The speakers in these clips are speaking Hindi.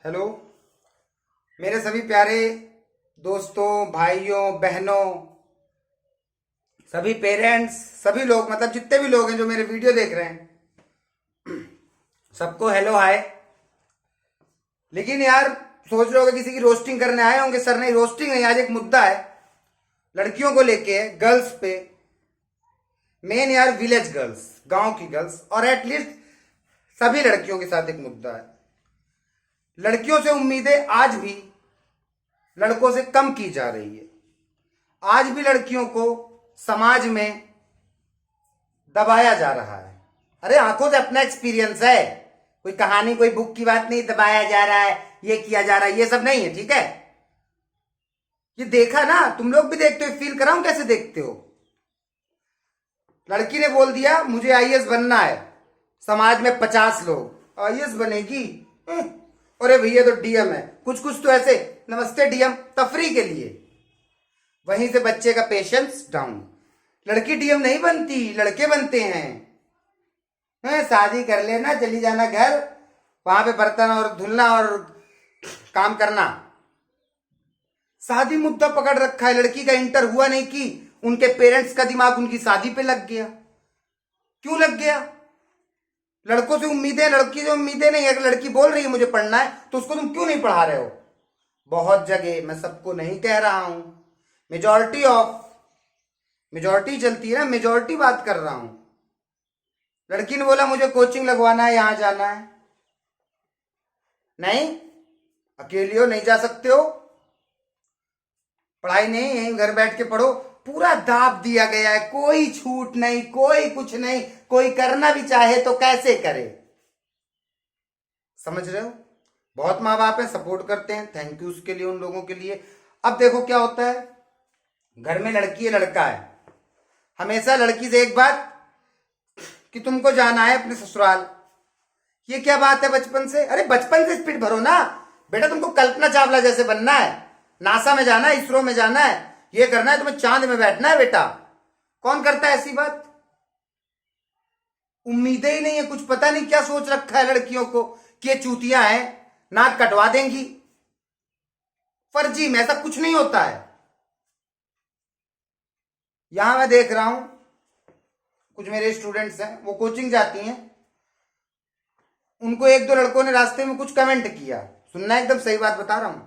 हेलो मेरे सभी प्यारे दोस्तों, भाइयों, बहनों, सभी पेरेंट्स, सभी लोग, मतलब जितने भी लोग हैं जो मेरे वीडियो देख रहे हैं, सबको हेलो हाय। लेकिन यार, सोच रहे होगे किसी की रोस्टिंग करने आए होंगे। सर नहीं, रोस्टिंग नहीं, आज एक मुद्दा है लड़कियों को लेके है, गर्ल्स पे। मेन यार, विलेज गर्ल्स, गांव की गर्ल्स, और एटलीस्ट सभी लड़कियों के साथ एक मुद्दा है। लड़कियों से उम्मीदें आज भी लड़कों से कम की जा रही है। आज भी लड़कियों को समाज में दबाया जा रहा है। अरे आंखों से अपना एक्सपीरियंस है, कोई कहानी कोई बुक की बात नहीं। दबाया जा रहा है, ये किया जा रहा है, ये सब नहीं है, ठीक है। ये देखा ना, तुम लोग भी देखते हो, फील कराऊं कैसे देखते हो। लड़की ने बोल दिया मुझे आईएएस बनना है, समाज में 50 लोग आईएएस बनेगी, अरे भैया तो डीएम है, कुछ कुछ तो ऐसे नमस्ते डीएम तफरी के लिए। वहीं से बच्चे का पेशेंस डाउन। लड़की डीएम नहीं बनती, लड़के बनते हैं। शादी कर लेना, चली जाना घर, वहां पे बर्तन और धुलना और काम करना। शादी मुद्दा पकड़ रखा है। लड़की का इंटर हुआ नहीं कि उनके पेरेंट्स का दिमाग उनकी शादी पे लग गया। क्यों लग गया? लड़कों से उम्मीदें, लड़की से उम्मीदें नहीं। अगर लड़की बोल रही है मुझे पढ़ना है, तो उसको तुम क्यों नहीं पढ़ा रहे हो? बहुत जगह, मैं सबको नहीं कह रहा हूं, मेजॉरिटी चलती है ना, मेजॉरिटी बात कर रहा हूं। लड़की ने बोला मुझे कोचिंग लगवाना है, यहां जाना है। नहीं, अकेली हो, नहीं जा सकते हो, पढ़ाई नहीं, यहीं घर बैठ के पढ़ो। पूरा दाब दिया गया है, कोई छूट नहीं, कोई कुछ नहीं। कोई करना भी चाहे तो कैसे करे? समझ रहे हो? बहुत माँ बाप है, सपोर्ट करते हैं, थैंक यू उसके लिए, उन लोगों के लिए। अब देखो क्या होता है, घर में लड़की है लड़का है, हमेशा लड़की से एक बात कि तुमको जाना है अपने ससुराल। ये क्या बात है बचपन से? अरे बचपन से स्पीड भरो ना बेटा, तुमको कल्पना चावला जैसे बनना है, नासा में जाना है, इसरो में जाना है, ये करना है, तुम्हें चांद में बैठना है बेटा। कौन करता है ऐसी बात? उम्मीदें ही नहीं है, कुछ पता नहीं क्या सोच रखा है लड़कियों को कि ये चूतियां हैं, नाक कटवा देंगी। फर्जी में ऐसा कुछ नहीं होता है। यहां मैं देख रहा हूं, कुछ मेरे स्टूडेंट्स हैं, वो कोचिंग जाती हैं, उनको एक दो लड़कों ने रास्ते में कुछ कमेंट किया। सुनना, एकदम सही बात बता रहा हूं।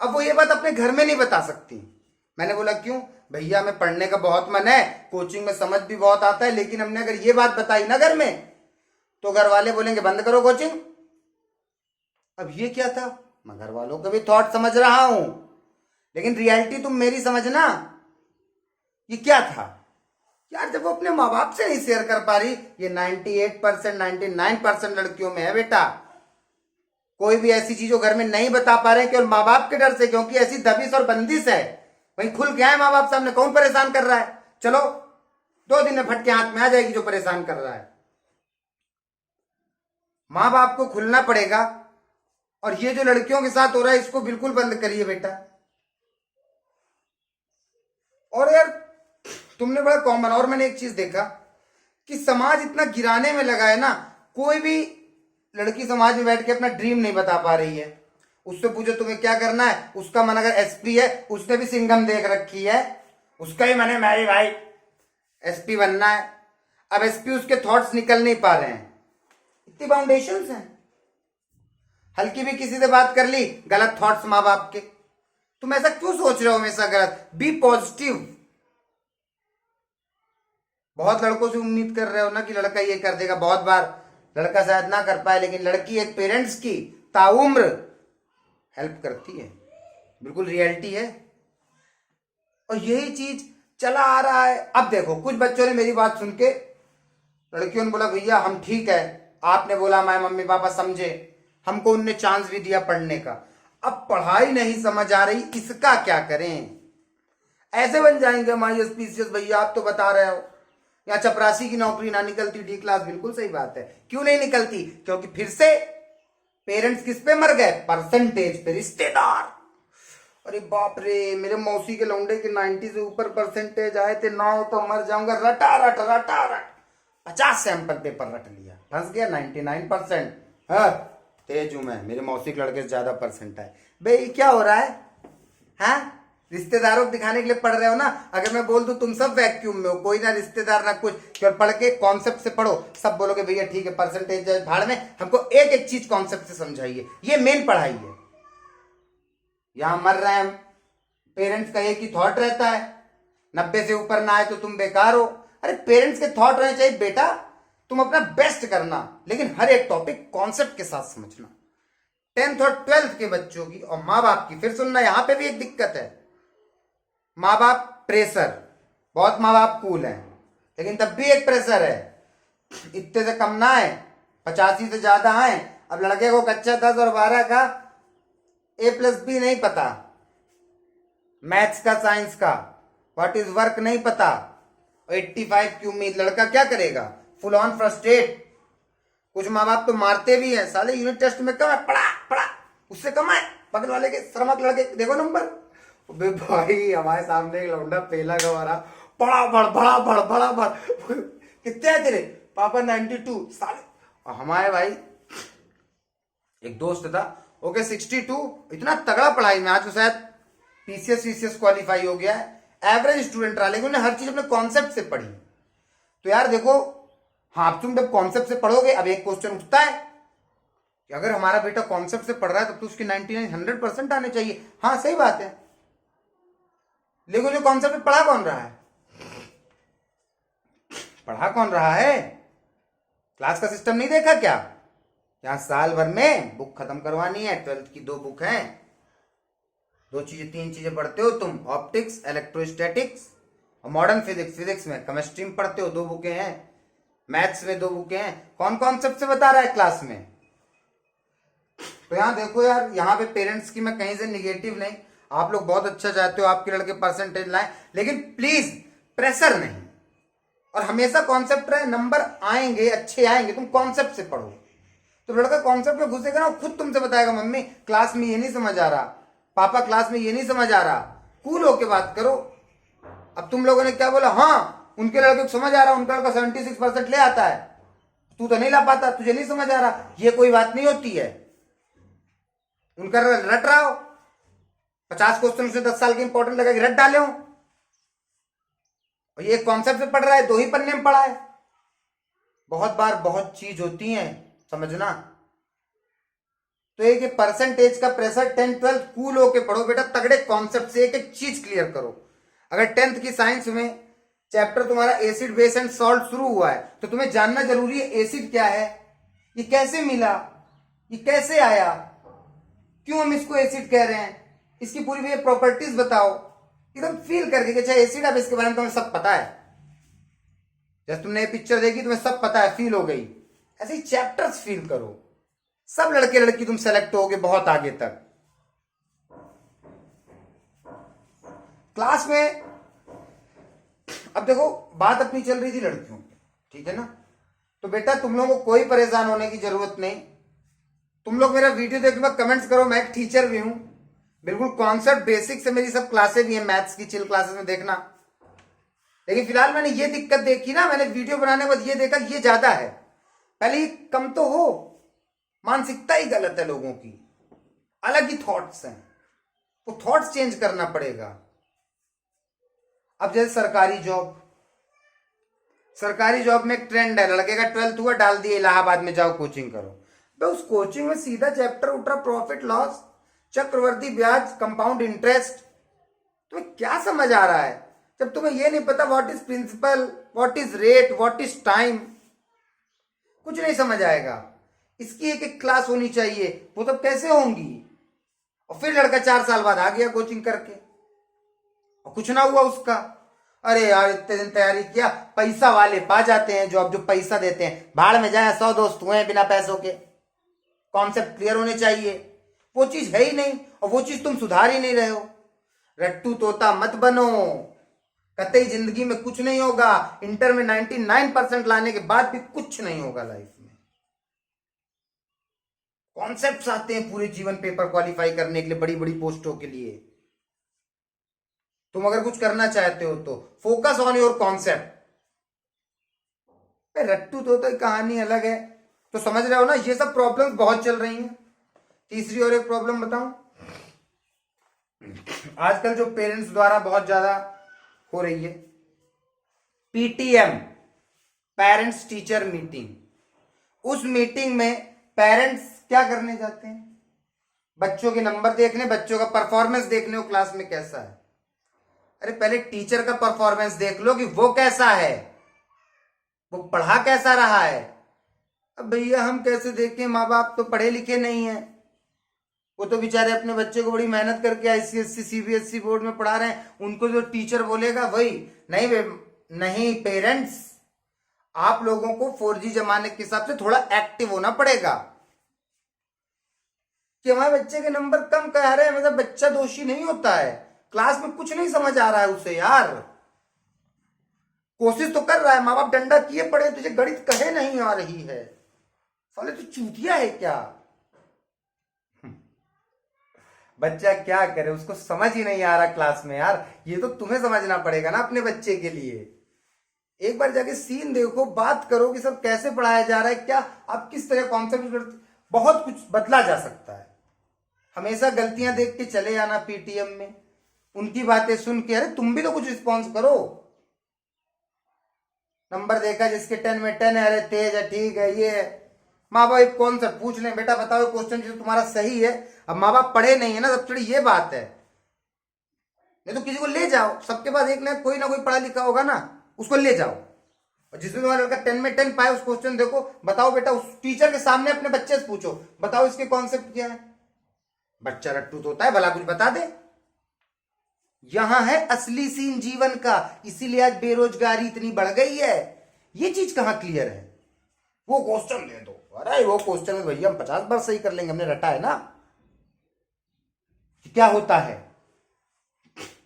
अब वो ये बात अपने घर में नहीं बता सकती। मैंने बोला क्यों? भैया हमें पढ़ने का बहुत मन है, कोचिंग में समझ भी बहुत आता है, लेकिन हमने अगर ये बात बताई ना घर में, तो घर वाले बोलेंगे बंद करो कोचिंग। अब ये क्या था? मैं घर वालों का भी थॉट समझ रहा हूं, लेकिन रियलिटी तुम मेरी समझना। ये क्या था यार? जब वो अपने माँ बाप से नहीं शेयर कर पा रही, ये 98%, 99% लड़कियों में है बेटा। कोई भी ऐसी चीज वो घर में नहीं बता पा रहे केवल माँ बाप के डर से, क्योंकि ऐसी दबिश और बंदिश है। वहीं खुल के आए माँ बाप सामने, कौन परेशान कर रहा है? चलो 2 दिन में फटके हाथ में आ जाएगी जो परेशान कर रहा है। माँ बाप को खुलना पड़ेगा। और ये जो लड़कियों के साथ हो रहा है, इसको बिल्कुल बंद करिए बेटा। और यार, तुमने बड़ा कॉमन, और मैंने एक चीज देखा कि समाज इतना गिराने में लगा है ना, कोई भी लड़की समाज में बैठ के अपना ड्रीम नहीं बता पा रही है। उससे पूछो तुम्हें क्या करना है, उसका मन अगर एसपी है, उसने भी सिंघम देख रखी है, उसका ही मन है मेरी भाई एसपी बनना है। अब एसपी उसके थॉट्स निकल नहीं पा रहे हैं, इतनी फाउंडेशंस हैं। हल्की भी किसी से बात कर ली, गलत थॉट्स माँ बाप के। तुम ऐसा क्यों सोच रहे हो हमेशा गलत? Be positive. बहुत लड़कों से उम्मीद कर रहे हो ना कि लड़का ये कर देगा, बहुत बार लड़का शायद ना कर पाए, लेकिन लड़की एक पेरेंट्स की ताउम्र हेल्प करती है, बिल्कुल रियलिटी है। और यही चीज चला आ रहा है। अब देखो, कुछ बच्चों ने मेरी बात सुन के, लड़कियों ने बोला भैया हम ठीक है, आपने बोला मैं मम्मी पापा समझे, हमको उनने चांस भी दिया पढ़ने का। अब पढ़ाई नहीं समझ आ रही, इसका क्या करें? ऐसे बन जाएंगे हमारी स्पीसीज। भैया आप तो बता रहे हो यहाँ चपरासी की नौकरी ना निकलती, डी क्लास। बिल्कुल सही बात है। क्यों नहीं निकलती? क्योंकि फिर से पेरेंट्स किस पे मर गए? परसेंटेज पे, रिश्तेदार। अरे बाप रे, मेरे मौसी के लौंडे के 90 से ऊपर परसेंटेज आए थे, ना हो तो मर जाऊंगा। रटा रट रटा रट 50 सैंपल पेपर रट लिया, फंस गया 99%। हाँ, तेज हूं मैं, मेरे मौसी के लड़के से ज्यादा परसेंट आए। भाई क्या हो रहा है? हाँ, रिश्तेदारों को दिखाने के लिए पढ़ रहे हो ना। अगर मैं बोल दूं तुम सब वैक्यूम में हो, कोई ना रिश्तेदार ना कुछ, केवल पढ़ के कॉन्सेप्ट से पढ़ो, सब बोलोगे भैया ठीक है परसेंटेज भाड़ में, हमको एक एक चीज कॉन्सेप्ट से समझाइए। ये मेन पढ़ाई है। यहां मर रहे हैं पेरेंट्स का एक ही थॉट रहता है, 90 से ऊपर ना आए तो तुम बेकार हो। अरे पेरेंट्स के थॉट रहने चाहिए बेटा, तुम अपना बेस्ट करना, लेकिन हर एक टॉपिक कॉन्सेप्ट के साथ समझना। 10th और 12th के बच्चों की और माँ बाप की, फिर सुनना यहां पे भी एक दिक्कत है। माँ बाप प्रेशर, बहुत माँ बाप कूल हैं, लेकिन तब भी एक प्रेशर है, इतने से कम ना आए, 85 से ज्यादा आए। अब लड़के को कच्चा 10 और 12 का A+B नहीं पता, मैथ्स का साइंस का व्हाट इज वर्क नहीं पता, 85 की उम्मीद, लड़का क्या करेगा? Full on frustrate. कुछ माँ बाप तो मारते भी हैं, साले यूनिट टेस्ट में कम है, पढ़ा पढ़ा, उससे कम है, बगल वाले के शर्मक लड़के देखो नंबर। बे भाई हमारे सामने एक लौंडा पेला गवा रहा, बड़ा बढ़ बड़ा बढ़ बड़ा बढ़, कितने है तेरे पापा? 92 साले। और हमारे भाई एक दोस्त था, ओके 62, इतना तगड़ा पढ़ाई में, आज तो शायद PCS क्वालिफाई हो गया है, एवरेज स्टूडेंट रहा, लेकिन उन्हें हर चीज अपने कॉन्सेप्ट से पढ़ी। तो यार देखो, हाँ तुम जब कॉन्सेप्ट से पढ़ोगे, अब एक क्वेश्चन उठता है कि अगर हमारा बेटा कॉन्सेप्ट से पढ़ रहा है तब तो उसके 99 100% आने चाहिए। हाँ सही बात है, लेकिन जो कॉन्सेप्ट में पढ़ा कौन रहा है? पढ़ा कौन रहा है? क्लास का सिस्टम नहीं देखा क्या? यहां साल भर में बुक खत्म करवानी है, 12th की 2 बुक हैं, 2 चीजें 3 चीजें पढ़ते हो तुम, ऑप्टिक्स इलेक्ट्रोस्टैटिक्स और मॉडर्न फिजिक्स। फिजिक्स में केमिस्ट्री में पढ़ते हो, 2 बुकें हैं, मैथ्स में 2 बुकें हैं। कौन कॉन्सेप्ट से बता रहा है क्लास में? तो यहां देखो यार, यहां पे पेरेंट्स की मैं कहीं से निगेटिव नहीं, आप लोग बहुत अच्छा चाहते हो आपके लड़के परसेंटेज लाएं, लेकिन प्लीज प्रेशर नहीं, और हमेशा कॉन्सेप्ट रहे, नंबर आएंगे अच्छे आएंगे, तुम कॉन्सेप्ट से पढ़ो। तो लड़का कॉन्सेप्ट में घुसेगा ना, खुद तुमसे बताएगा मम्मी क्लास में ये नहीं समझ आ रहा, पापा क्लास में ये नहीं समझ आ रहा। कूल होके बात करो। अब तुम लोगों ने क्या बोला? हाँ उनके लड़के को समझ आ रहा, उनका लड़का 76% ले आता है, तू तो नहीं ला पाता, तुझे नहीं समझ आ रहा। ये कोई बात नहीं होती है, उनका रट रहा हो, 50 क्वेश्चन से 10 साल के इंपॉर्टेंट लगा कि रट डाले हो, और ये कॉन्सेप्ट से पढ़ रहा है, 2 ही पन्ने में पढ़ा है। बहुत बार बहुत चीज होती है समझना। तो एक परसेंटेज का प्रेशर, 10th 12th कूल होके पढ़ो बेटा, तगड़े कॉन्सेप्ट से एक एक चीज क्लियर करो। अगर 10th की साइंस में चैप्टर तुम्हारा एसिड बेस एंड सॉल्ट शुरू हुआ है, तो तुम्हें जानना जरूरी है एसिड क्या है, ये कैसे मिला, ये कैसे आया, क्यों हम इसको एसिड कह रहे हैं, इसकी पूरी पूरी प्रॉपर्टीज बताओ, एकदम फील करके कि अच्छा एसिड, अब इसके बारे में तुम्हें सब पता है, जैसे तुमने ये पिक्चर देखी तुम्हें सब पता है, फील हो गई। ऐसे ही चैप्टर्स फील करो, सब लड़के लड़की तुम सेलेक्ट होगे बहुत आगे तक। क्लास में अब देखो बात अपनी चल रही थी लड़कियों की, ठीक है ना, तो बेटा तुम लोगों को कोई परेशान होने की जरूरत नहीं। तुम लोग मेरा वीडियो देखने में कमेंट्स करो, मैं एक टीचर भी हूं, बिल्कुल कॉन्सेप्ट बेसिक से मेरी सब क्लासेस भी हैं, मैथ्स की चिल क्लासेस में देखना। लेकिन फिलहाल मैंने ये दिक्कत देखी ना, मैंने वीडियो बनाने के बाद ये देखा ये ज्यादा है, पहले ही कम तो हो, मानसिकता ही गलत है लोगों की, अलग ही थॉट्स हैं, वो थॉट्स चेंज करना पड़ेगा। अब जैसे सरकारी जॉब में एक ट्रेंड है, लड़के का 12th हुआ डाल दिए इलाहाबाद में जाओ कोचिंग करो, तो उस कोचिंग में सीधा चैप्टर उठ रहा प्रॉफिट लॉस, चक्रवर्ती ब्याज, कंपाउंड इंटरेस्ट। तुम्हें क्या समझ आ रहा है जब तुम्हें ये नहीं पता what is principal, what is rate, what is time, कुछ नहीं समझ आएगा। इसकी एक एक क्लास होनी चाहिए, वो तब कैसे होंगी? और फिर लड़का 4 साल बाद आ गया कोचिंग करके और कुछ ना हुआ उसका। अरे यार इतने दिन तैयारी किया, पैसा वाले पा जाते हैं जॉब, जो पैसा देते हैं, भाड़ में जाए, 100 दोस्त हुए हैं बिना पैसों के। कॉन्सेप्ट क्लियर होने चाहिए, वो चीज है ही नहीं, और वो चीज तुम सुधार ही नहीं रहे हो। रट्टू तोता मत बनो, कतई जिंदगी में कुछ नहीं होगा। इंटर में 99% लाने के बाद भी कुछ नहीं होगा लाइफ में। कॉन्सेप्ट्स आते हैं पूरे जीवन पेपर क्वालिफाई करने के लिए, बड़ी बड़ी पोस्टों के लिए। तुम अगर कुछ करना चाहते हो तो फोकस ऑन योर कॉन्सेप्ट। रट्टू तोता की कहानी अलग है, तो समझ रहे हो ना, ये सब प्रॉब्लम्स बहुत चल रही हैं। तीसरी और एक प्रॉब्लम बताऊं, आजकल जो पेरेंट्स द्वारा बहुत ज्यादा हो रही है, पीटीएम, पेरेंट्स टीचर मीटिंग। उस मीटिंग में पेरेंट्स क्या करने जाते हैं? बच्चों के नंबर देखने, बच्चों का परफॉर्मेंस देखने, वो क्लास में कैसा है। अरे पहले टीचर का परफॉर्मेंस देख लो कि वो कैसा है, वो पढ़ा कैसा रहा है। अब भैया हम कैसे देखें, माँ बाप तो पढ़े लिखे नहीं है, वो तो बेचारे अपने बच्चे को बड़ी मेहनत करके आईसीएससी सीबीएसई बोर्ड में पढ़ा रहे हैं, उनको जो टीचर बोलेगा वही। नहीं नहीं पेरेंट्स, आप लोगों को 4G जमाने के हिसाब से थोड़ा एक्टिव होना पड़ेगा। कि हमारे बच्चे के नंबर कम कह रहे हैं, मतलब बच्चा दोषी नहीं होता है, क्लास में कुछ नहीं समझ आ रहा है उसे यार, कोशिश तो कर रहा है, माँ बाप डंडा किए पड़े, तुझे गणित कहे नहीं आ रही है, साले तू चूतिया है क्या। बच्चा क्या करे, उसको समझ ही नहीं आ रहा क्लास में यार, ये तो तुम्हें समझना पड़ेगा ना अपने बच्चे के लिए। एक बार जाके सीन देखो, बात करो कि सब कैसे पढ़ाया जा रहा है, क्या आप किस तरह कॉन्सेप्ट, बहुत कुछ बदला जा सकता है। हमेशा गलतियां देख के चले आना पीटीएम में, उनकी बातें सुन के, अरे तुम भी तो कुछ रिस्पॉन्स करो। नंबर देखा जिसके 10 में 10 है, अरे तेज है, ठीक है, ये है। माँ बाप कौन सा पूछ लें, बेटा बताओ क्वेश्चन जो तुम्हारा सही है। अब माँ बाप पढ़े नहीं है ना, सबसे बड़ी ये बात है। नहीं तो किसी को ले जाओ, सबके पास एक ना कोई पढ़ा लिखा होगा ना, उसको ले जाओ, और जिसमें तुम्हारा लड़का 10 में 10 पाए उस क्वेश्चन देखो, बताओ बेटा, उस टीचर के सामने अपने बच्चे से पूछो, बताओ इसके कॉन्सेप्ट क्या है। बच्चा रट्टू तो होता है, भला कुछ बता दे। यहां है असली सीन जीवन का, इसीलिए आज बेरोजगारी इतनी बढ़ गई है। ये चीज कहां क्लियर है? वो क्वेश्चन दे दो, अरे वो क्वेश्चन में भैया हम 50 बार सही कर लेंगे, हमने रटा है ना कि क्या होता है,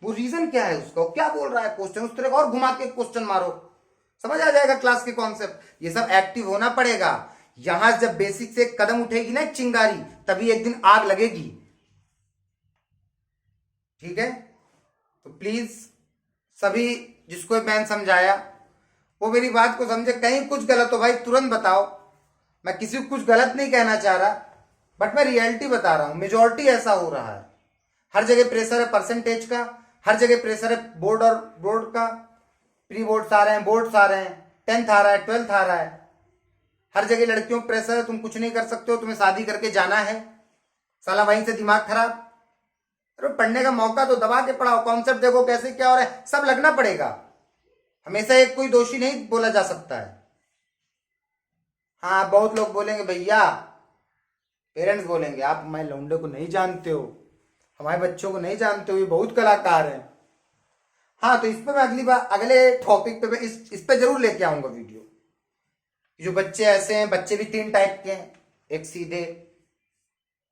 वो रीजन क्या है उसका, क्या बोल रहा है क्वेश्चन, उस तरह का और घुमा के क्वेश्चन मारो, समझ आ जाएगा क्लास के कॉन्सेप्ट। ये सब एक्टिव होना पड़ेगा। यहां जब बेसिक से कदम उठेगी ना चिंगारी, तभी एक दिन आग लगेगी। ठीक है, तो प्लीज सभी जिसको मैंने समझाया वो मेरी बात को समझे। कहीं कुछ गलत हो भाई तुरंत बताओ, मैं किसी को कुछ गलत नहीं कहना चाह रहा, बट मैं रियलिटी बता रहा हूं। मेजोरिटी ऐसा हो रहा है, हर जगह प्रेशर है परसेंटेज का, हर जगह प्रेशर है बोर्ड और बोर्ड का, प्री बोर्ड्स आ रहे हैं, बोर्ड्स आ रहे हैं, 10th आ रहा है, 12th आ रहा है, हर जगह लड़कियों को प्रेशर है, तुम कुछ नहीं कर सकते हो, तुम्हें शादी करके जाना है, साला वहीं से दिमाग खराब। अरे पढ़ने का मौका तो दबा के पढ़ाओ, कॉन्सेप्ट देखो कैसे क्या हो रहा है, सब लगना पड़ेगा। हमेशा एक कोई दोषी नहीं बोला जा सकता है। हाँ बहुत लोग बोलेंगे भैया, पेरेंट्स बोलेंगे आप हमारे लौंडे को नहीं जानते हो, हमारे बच्चों को नहीं जानते हो, ये बहुत कलाकार हैं। हाँ तो इस पर मैं अगली बार अगले टॉपिक पे मैं इस पे जरूर लेके आऊंगा वीडियो। जो बच्चे ऐसे हैं, बच्चे भी 3 टाइप के हैं, एक सीधे,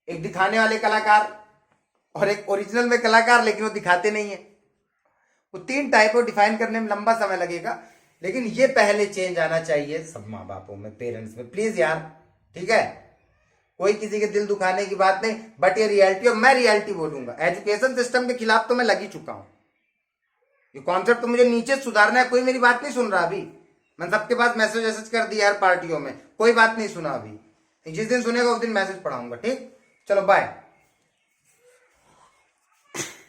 एक दिखाने वाले कलाकार, और एक ओरिजिनल में कलाकार लेकिन वो दिखाते नहीं है। वो 3 टाइप को डिफाइन करने में लंबा समय लगेगा, लेकिन ये पहले चेंज आना चाहिए सब माँ बापों में, पेरेंट्स में, प्लीज यार। ठीक है, कोई किसी के दिल दुखाने की बात नहीं, बट ये रियलिटी, और मैं रियलिटी बोलूंगा। एजुकेशन सिस्टम के खिलाफ तो मैं लग ही चुका हूं। ये कॉन्सेप्ट तो मुझे नीचे सुधारना है, कोई मेरी बात नहीं सुन रहा अभी। मैंने सबके पास मैसेज कर दिया हर पार्टियों में, कोई बात नहीं सुना अभी। जिस दिन सुनेगा उस दिन मैसेज पढ़ाऊंगा। ठीक, चलो बाय।